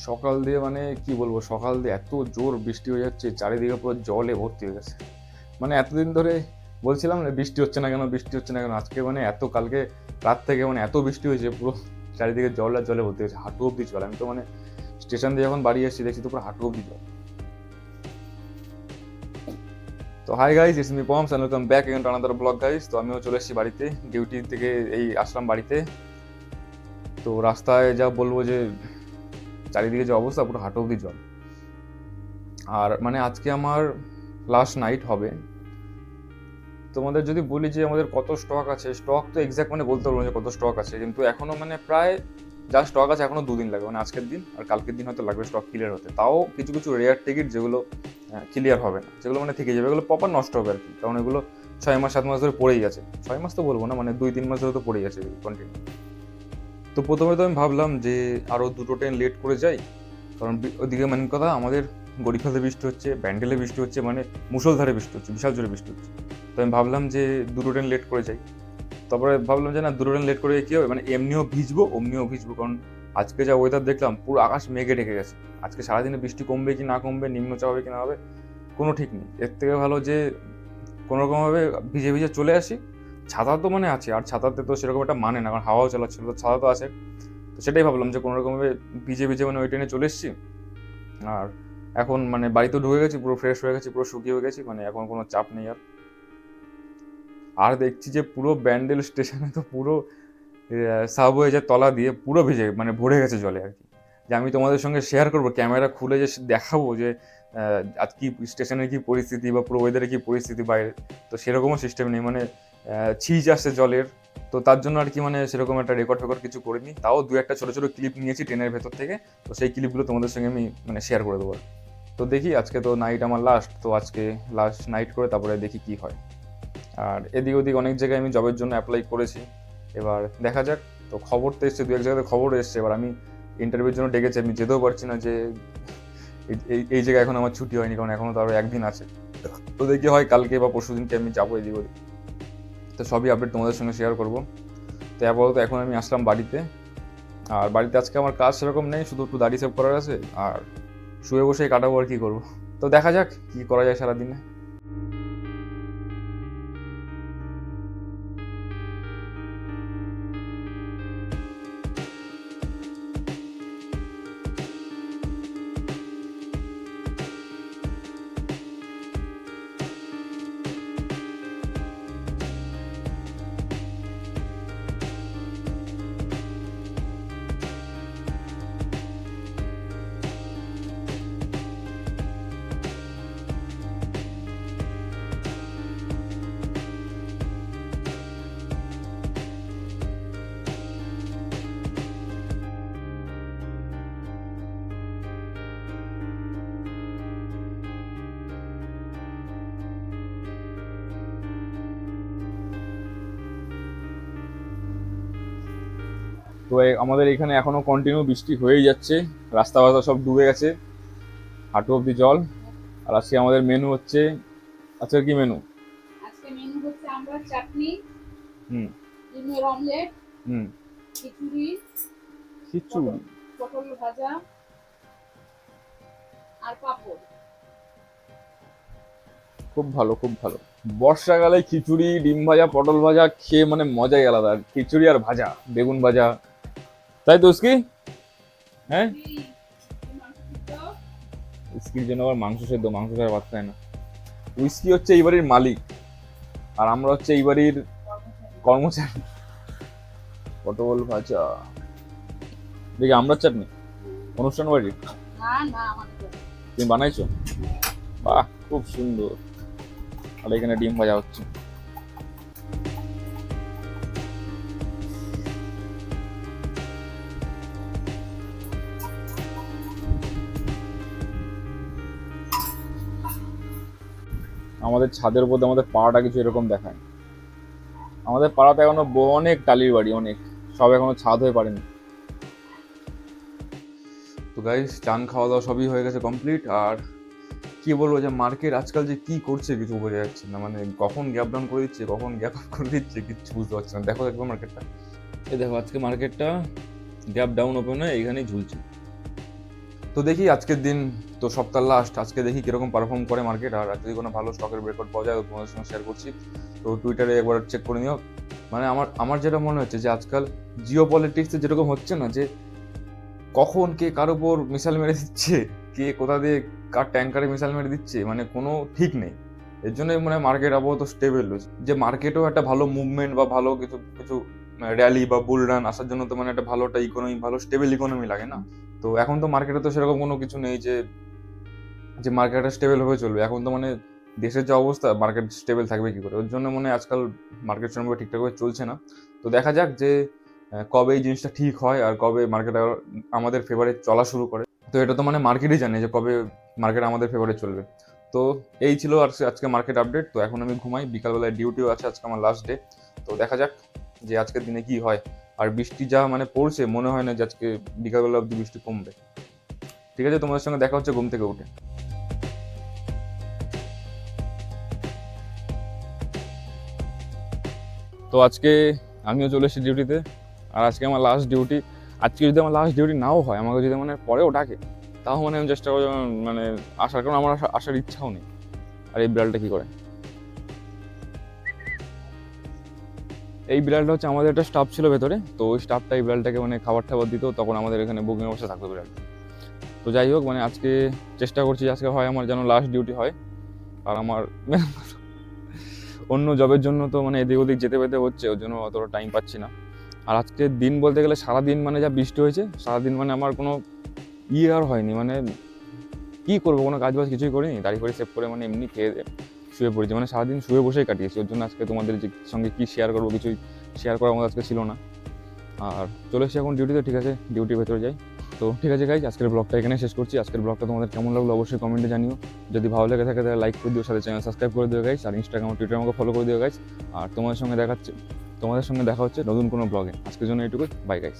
সকাল দিয়ে মানে কি বলবো, সকাল দিয়ে এত জোর বৃষ্টি হয়ে যাচ্ছে, চারিদিকে পুরো জলে ভর্তি হয়ে গেছে। মানে এতদিন ধরে বলছিলাম না বৃষ্টি হচ্ছে না কেন, বৃষ্টি হচ্ছে না কেন, আজকে মানে কালকে রাত থেকে মানে এত বৃষ্টি হয়েছে, পুরো চারিদিকে জল আর জলে ভর্তি হয়েছে, হাঁটু অব্দি জল। আমি তো মানে স্টেশন দিয়ে যখন বাড়ি এসেছি দেখছি তো পুরো হাঁটু অব্দি জল। তো হাই গাইস, ইটস মি পমস and welcome back again to another blog guys. তো আমিও চলে এসেছি বাড়িতে, ডিউটি থেকে এই আসলাম বাড়িতে। তো রাস্তায় যা বলবো যে চারিদিকে যে অবস্থা, পুরো হাঁটু অব্দি জল। আর মানে আজকে আমার লাস্ট নাইট হবে। তোমাদের যদি বলি যে আমাদের কত স্টক আছে, স্টক তো এক্স্যাক্ট মানে বলতে পারবো না যে কত স্টক আছে, কিন্তু এখনো মানে প্রায় যা স্টক আছে এখনো 2 দিন লাগবে, মানে আজকের দিন আর কালকের দিন হয়তো লাগবে স্টক ক্লিয়ার হতে। তাও কিছু কিছু রেয়ার টিকিট যেগুলো ক্লিয়ার হবে না, যেগুলো মানে থেকে যাবে, এগুলো প্রপার নষ্ট হবে আর কি, কারণ এগুলো 6 মাস 7 মাস ধরে পড়েই গেছে। 6 মাস তো বলবো না, মানে 2-3 মাস ধরে তো পড়েই গেছে কন্টিনিউ। তো প্রথমে তো আমি ভাবলাম যে আরও 2টো ট্রেন লেট করে যাই, কারণ ওইদিকে মেন কথা আমাদের গড়িখাতে বৃষ্টি হচ্ছে, ব্যান্ডেলে বৃষ্টি হচ্ছে, মানে মুষলধারে বৃষ্টি হচ্ছে, বিশাল জোরে বৃষ্টি হচ্ছে। তো আমি ভাবলাম যে 2টো ট্রেন লেট করে যাই। তারপরে ভাবলাম যে না, 2টো ট্রেন লেট করে কী হবে, মানে এমনিও ভিজবো অমনিও ভিজবো, কারণ আজকে যা ওয়েদার দেখলাম পুরো আকাশ মেঘে ঢেকে গেছে। আজকে সারাদিনে বৃষ্টি কমবে কি না কমবে, নিম্নচাপ হবে কি না হবে, কোনো ঠিক নেই। এর থেকে ভালো যে কোনোরকমভাবে ভিজে ভিজে চলে আসি। ছাতা তো মানে আছে, আর ছাতাতে তো সেরকম একটা মানে না, কারণ হাওয়াও চালাচ্ছিল, তো ছাতা তো আছে। তো সেটাই ভাবলাম যে কোনোরকমভাবে ভিজে ভিজে মানে ওই ট্রেনে চলে এসেছি। আর এখন মানে বাড়িতে ঢুকে গেছি, পুরো ফ্রেশ হয়ে গেছি, পুরো শুকিয়ে হয়ে গেছি, মানে এখন কোনো চাপ নেই আর। আর দেখছি যে পুরো ব্যান্ডেল স্টেশনে তো পুরো সাবওয়ে যে তলা দিয়ে পুরো ভিজে মানে ভরে গেছে জলে আর কি। যে আমি তোমাদের সঙ্গে শেয়ার করবো, ক্যামেরা খুলে যে দেখাবো যে আজ কি স্টেশনের কি পরিস্থিতি বা পুরো ওয়েদারে কি পরিস্থিতি বাইরে, তো সেরকমও সিস্টেম নেই, মানে ছিঁচ আসছে জলের। তো তার জন্য আর কি মানে সেরকম একটা রেকর্ড ফেকর্ড কিছু করিনি, তাও 2-একটা ছোটো ছোটো ক্লিপ নিয়েছি ট্রেনের ভেতর থেকে। তো সেই ক্লিপগুলো তোমাদের সঙ্গে আমি মানে শেয়ার করে দেবো। তো দেখি, আজকে তো নাইট আমার লাস্ট, তো আজকে লাস্ট নাইট করে তারপরে দেখি কি হয়। আর এদিক ওদিক অনেক জায়গায় আমি জবের জন্য অ্যাপ্লাই করেছি, এবার দেখা যাক। তো খবর তো এসছে, 2-1 জায়গাতে খবর এসছে, এবার আমি ইন্টারভিউর জন্য ডেকেছি, আমি যেতেও পারছি না যে এই জায়গায় এখন আমার ছুটি হয়নি, কারণ এখনও তো আরও একদিন আছে। তো দেখি হয় কালকে বা পরশু দিনকে আমি যাবো এদিক ওদিক। তো সবই আপডেট তোমাদের সঙ্গে শেয়ার করবো। তো আপাতত এখন আমি আসলাম বাড়িতে। আর বাড়িতে আজকে আমার কাজ সেরকম নেই, শুধু একটু দাড়ি সেভ করার আছে, আর শুয়ে বসেই কাটাবো আর কি করবো। তো দেখা যাক কি করা যায় সারাদিনে। তো আমাদের এখানে এখনো কন্টিনিউ বৃষ্টি হয়েই যাচ্ছে, রাস্তা বাস্তা সব ডুবে গেছে, হাঁটু অব্দি জল। আর আজকে আমাদের মেনু হচ্ছে, আজকে কি মেনু? আজকে মেনু হচ্ছে আমরা চাটনি, হুম। ডিমের অমলেট, হুম। খিচুড়ি, খিচুড়ি। পটল ভাজা আর পাঁপড়। খুব ভালো, খুব ভালো। বর্ষাকালে খিচুড়ি, ডিম ভাজা, পটল ভাজা খেয়ে মানে মজাই আলাদা। আর খিচুড়ি আর ভাজা, বেগুন ভাজা, তাই তো উস্কি? হ্যাঁ, উস্কির জন্য আবার মাংস সেদ্ধ, মাংস ছাড়া ভাত খায় না। উস্কি হচ্ছে এই বাড়ির মালিক, আর আমরা হচ্ছে এই বাড়ির কর্মচারী। পটল ভাজা, দেখি আমরা চাটনি অনুষ্ঠান বাড়ি না না আমাদের তুমি বানাইছো? বাহ, খুব সুন্দর। আর এখানে ডিম ভাজা হচ্ছে। আমাদের ছাদের উপর দিয়ে আমাদের পাড়াটা কিছু এরকম দেখায়। আমাদের পাড়াতে এখনো অনেক টালির বাড়ি, অনেক, সব এখনো ছাদ হয়ে পারেনি। তো গাইস, চান খাওয়া দাওয়া সবই হয়ে গেছে কমপ্লিট। আর কি বলবো, যে মার্কেট আজকাল যে কি করছে কিছু বোঝা যাচ্ছে না, মানে কখন গ্যাপ ডাউন করে দিচ্ছে, কখন গ্যাপ আপ করে দিচ্ছে, কিচ্ছু বুঝতে পারছি না। দেখো একবার মার্কেটটা, এই দেখো আজকে মার্কেটটা গ্যাপ ডাউন ওপেন হয়ে এইখানেই ঝুলছে। তো দেখি আজকের দিন তো সপ্তাহ লাস্ট, আজকে দেখি কিরকম পারফর্ম করে মার্কেট, আর যদি কোনো ভালো স্টকের ব্রেকআউট পাওয়া যায় তো তোমাদের সঙ্গে শেয়ার করছি। তো টুইটারে একবার চেক করে নিও। মানে আমার যেটা মনে হচ্ছে যে আজকাল জিও পলিটিক্সে যেরকম হচ্ছে না, যে কখন কে কার উপর মিসাইল মেরে দিচ্ছে, কে কোথা দিয়ে কার ট্যাঙ্কারে মিসাইল মেরে দিচ্ছে, মানে কোনো ঠিক নেই। এর জন্যই মানে মার্কেট আপাতত স্টেবল রয়েছে, যে মার্কেটেও একটা ভালো মুভমেন্ট বা ভালো কিছু কিছু র্যালি বা বুল রান আসার জন্য তো মানে একটা ভালো একটা ইকোনমি, ভালো স্টেবল ইকোনমি লাগে না। তো এখন তো মার্কেটে তো সেরকম কোনো কিছু নেই যে যে মার্কেটটা স্টেবল হয়ে চলবে। এখন তো মানে দেশের যে অবস্থা, মার্কেট স্টেবল থাকবে কি করে? ওর জন্য মানে আজকাল মার্কেট সেরকমভাবে ঠিকঠাকভাবে চলছে না। তো দেখা যাক যে কবে এই জিনিসটা ঠিক হয় আর কবে মার্কেট আমাদের ফেভারে চলা শুরু করে। তো এটা তো মানে মার্কেটই জানে যে কবে মার্কেট আমাদের ফেভারে চলবে। তো এই ছিল আজকে মার্কেট আপডেট। তো এখন আমি ঘুমাই, বিকালবেলায় ডিউটিও আছে, আজকে আমার লাস্ট ডে। তো দেখা যাক যে আজকের দিনে কি হয়। আর বৃষ্টি যা মানে পড়ছে, মনে হয় না যে আজকে বিকালবেলা অব্দি বৃষ্টি কমবে। ঠিক আছে, তোমাদের সঙ্গে দেখা হচ্ছে ঘুম থেকে উঠে। তো আজকে আমিও চলে এসেছি ডিউটিতে, আর আজকে আমার লাস্ট ডিউটি। আজকে যদি আমার লাস্ট ডিউটি নাও হয়, আমাকে যদি মানে পরেও ডাকে, তাও মানে আমি চেষ্টা করবো মানে আসার, কারণ আমার আসার ইচ্ছাও নেই। আর এই বিড়ালটা কি করে? এই বিড়ালটা হচ্ছে আমাদের একটা স্টাফ ছিল ভেতরে, তো ওই স্টাফটা এই বিড়ালটাকে মানে খাবার টাবার দিত, তখন আমাদের এখানে বুকিং অবস্থা থাকতো বিড়ালটা। তো যাই হোক, মানে আজকে চেষ্টা করছি আজকে হয় আমার যেন লাস্ট ডিউটি হয়। আর আমার অন্য জবের জন্য তো মানে এদিক ওদিক যেতে যেতে হচ্ছে, ওর জন্য অতটা টাইম পাচ্ছি না। আর আজকে দিন বলতে গেলে সারাদিন মানে যা বৃষ্টি হয়েছে, সারাদিন মানে আমার কোনো আর হয়নি, মানে কি করবো, কোনো কাজ বাজ কিছুই করিনি, দাড়ি ফাড়ি সেভ করে মানে এমনি খেয়ে শুয়ে পড়েছি, মানে সারাদিন শুয়ে বসেই কাটিয়েছি। ওর জন্য আজকে তোমাদের সঙ্গে কি শেয়ার করবো, কিছুই শেয়ার করার মতো আজকে ছিল না। আর চলে এসেছি এখন ডিউটিতে, ঠিক আছে, ডিউটির ভেতরে যাই। তো ঠিক আছে গাইজ, আজকের ব্লগটা এখানে শেষ করছি। আজকের ব্লগটা তোমাদের কেমন লাগলো অবশ্যই কমেন্টে জানিও। যদি ভালো লেগে থাকে তাহলে লাইক করে দিও, সাথে চ্যানেল সাবস্ক্রাইব করে দিও গাইজ, আর ইনস্টাগ্রাম টুইটার আমাকে ফলো করে দিও গাইজ। আর তোমাদের সঙ্গে দেখা হচ্ছে নতুন কোনো ব্লগে। আজকের জন্য এইটুকুই, বাই গাইজ।